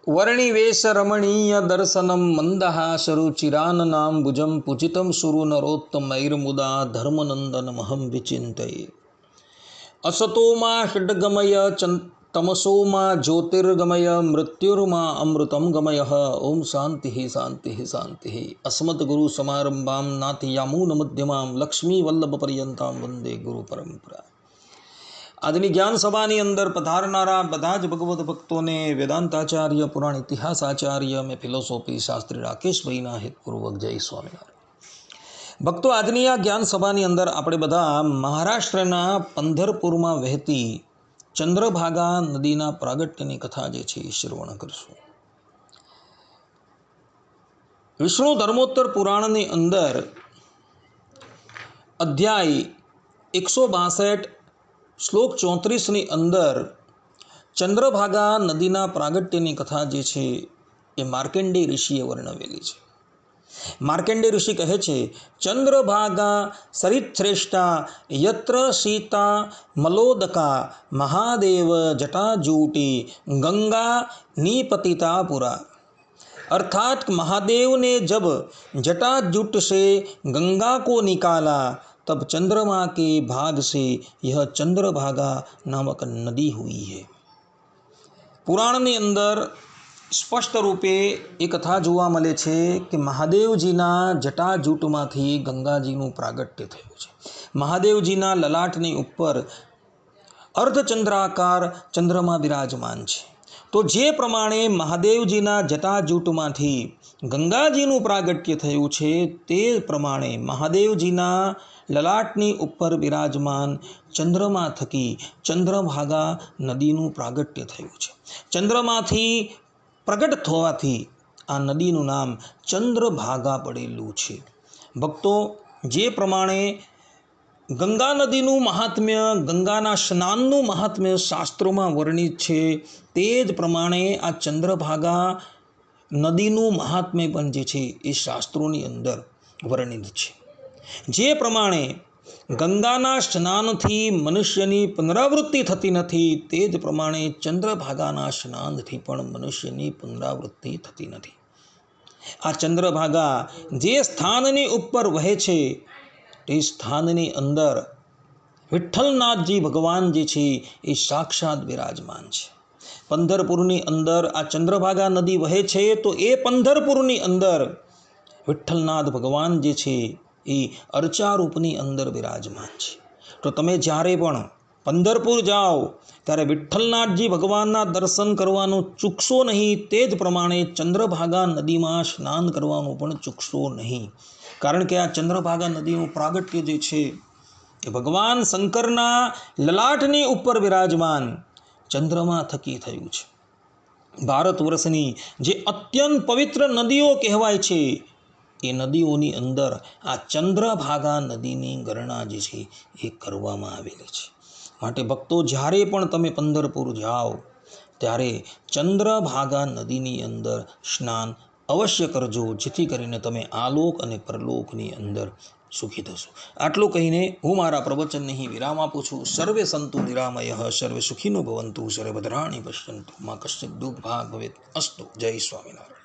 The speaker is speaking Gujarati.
वर्णिवेश रमणीय दर्शनम मंदहासरुचिराननां भुजं पूजितं सुरनरोत्तमैर्मुदा धर्मनंदनमहं विचिन्तये। असतो मा षड्गमय तमसो मा ज्योतिर्गमय मृत्युर्मा अमृतं गमयः। ओम शांति शांति शांति। अस्मद्गुरु समारंभां नाथयामूनमध्यमां लक्ष्मीवल्लभपर्यन्तां वंदे गुरु परंपरा। આજની જ્ઞાન સભાની અંદર પધારનારા બધા જ ભગવદ્ ભક્તોને વેદાંતાચાર્ય પુરાણ ઇતિહાસ આચાર્ય અને ફિલોસોફી શાસ્ત્રી રાકેશભાઈના હિતપૂર્વક જય સ્વામિનારાયણ। ભક્તો, આજની આ જ્ઞાન સભાની અંદર આપણે બધા મહારાષ્ટ્રના પંઢરપુરમાં વહેતી ચંદ્રભાગા નદીના પ્રાગટ્યની કથા જે છે એ શ્રવણ કરશું। વિષ્ણુ ધર્મોત્તર પુરાણની અંદર અધ્યાય 162 શ્લોક 34ની અંદર ચંદ્રભાગા નદીના પ્રાગટ્યની કથા જે છે એ માર્કંડેય ઋષિએ વર્ણવેલી છે। માર્કંડેય ઋષિ કહે છે, ચંદ્રભાગા સરિતશ્રેષ્ઠા યત્ર સીતા મલોદકા મહાદેવ જટાજૂટી गंगा निपतिता पुरा। अर्थात महादेव ने जब जटाजूट से गंगा को निकाला तब चंद्रमा के भाग से यह चंद्रभागा नामक नदी हुई है। पुराणની અંદર સ્પષ્ટ રૂપે એ કથા જોવા મળે છે કે મહાદેવજીના જટાજૂટમાંથી ગંગાજીનું પ્રાગટ્ય થયું છે। મહાદેવજીના લલાટની ઉપર અર્ધચંદ્રાકાર ચંદ્રમા બિરાજમાન છે। તો જે પ્રમાણે મહાદેવજીના જટાજૂટમાંથી ગંગાજીનું પ્રાગટ્ય થયું છે તે પ્રમાણે મહાદેવજીના લલાટની ઉપર બિરાજમાન ચંદ્રમા થકી ચંદ્રભાગા નદીનું પ્રાગટ્ય થયું છે। ચંદ્રમાંથી પ્રગટ થવાથી આ નદીનું નામ ચંદ્રભાગા પડેલું છે। ભક્તો, જે પ્રમાણે ગંગા નદીનું મહાત્મ્ય, ગંગાના સ્નાનનું મહાત્મ્ય શાસ્ત્રોમાં વર્ણિત છે, તે જ પ્રમાણે આ ચંદ્રભાગા નદીનું મહાત્મ્ય પણ જે છે એ શાસ્ત્રોની અંદર વર્ણિત છે। જે પ્રમાણે ગંગાના સ્નાનથી મનુષ્યની પુનરાવૃત્તિ થતી નથી, તે જ પ્રમાણે ચંદ્રભાગાના સ્નાનથી પણ મનુષ્યની પુનરાવૃત્તિ થતી નથી। આ ચંદ્રભાગા જે સ્થાનની ઉપર વહે છે તે સ્થાનની અંદર વિઠ્ઠલનાથજી ભગવાન જે છે એ સાક્ષાત બિરાજમાન છે। પંઢરપુરની અંદર આ ચંદ્રભાગા નદી વહે છે તો એ પંઢરપુરની અંદર વિઠ્ઠલનાથ ભગવાન જે છે એ અર્ચારૂપની અંદર બિરાજમાન છે। તો તમે જ્યારે પણ પંઢરપુર જાઓ ત્યારે વિઠ્ઠલનાથજી ભગવાનના દર્શન કરવાનું ચૂકશો નહીં। તે જ પ્રમાણે ચંદ્રભાગા નદીમાં સ્નાન કરવાનું પણ ચૂકશો નહીં, કારણ કે આ ચંદ્રભાગા નદીનું પ્રાગટ્ય જે છે એ ભગવાન શંકરના લલાટની ઉપર બિરાજમાન ચંદ્રમા થકી થયું છે। ભારત વર્ષની જે અત્યંત પવિત્ર નદીઓ કહેવાય છે એ નદીઓની અંદર આ ચંદ્રભાગા નદીની ગણના જે છે એ કરવામાં આવેલી છે। માટે ભક્તો, જ્યારે પણ તમે પંઢરપુર જાઓ ત્યારે ચંદ્રભાગા નદીની અંદર સ્નાન અવશ્ય કરજો, જેથી કરીને તમે આલોક અને પરલોકની અંદર સુખી થશો। આટલું કહીને હું મારા પ્રવચનને અહીં વિરામ આપું છું। સર્વે સંતુ નિરામયઃ, સર્વે સુખીનો ભવંતુ, સર્વે ભદ્રાણિ પશ્યન્તુ, મા કશ્ચિદ દુઃખ ભાગ ભવેત અસ્તુ। જય સ્વામિનારાયણ।